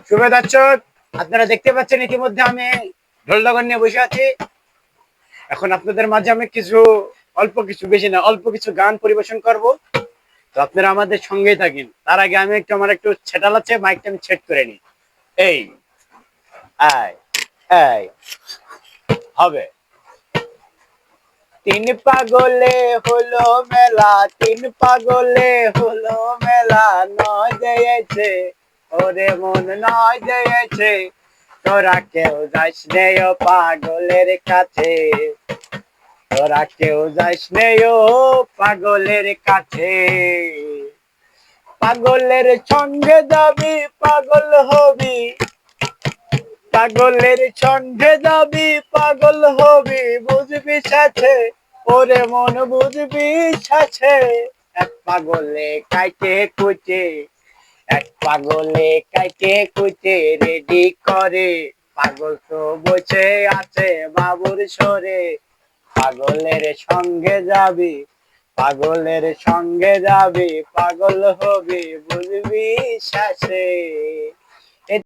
শুভ দর্শক, আপনারা দেখতে পাচ্ছেন ইতিমধ্যে আমি ঢোলনগর নিয়ে বসে আছি। এখন আপনাদের মাঝে আমি কিছু অল্প কিছু, বেশি না, অল্প কিছু গান পরিবেশন করব। তো আপনারা আমাদের সঙ্গেই থাকেন। তার আগে আমি একটু ছেটাল আছে, মাইকটা আমি সেট করে নিই। এই আয় আয় হবে। তিন পাগলে হলো মেলা, তিন পাগলে হলো মেলা, নয় দিয়েছে ওরে মন, নয় দিয়েছে। তোরা কেউ যাস নে ও পাগলের কাছে, তোরা কেউ যাস নে ও পাগলের কাছে। পাগলের সঙ্গে যাবি পাগল হবি, পাগলের সঙ্গে যাবি পাগল হবি, বুঝবি সাথে ওরে মন, বুঝবি সাথে। এক পাগলে কাইতে কুচে, এক পাগলে কাইতে কুচে রেডি করে। পাগল তো বসে আছে বাবুর সরে। পাগলের সঙ্গে যাবি, পাগলের সঙ্গে যাবি, পাগল হবি, বুঝবি শেষে।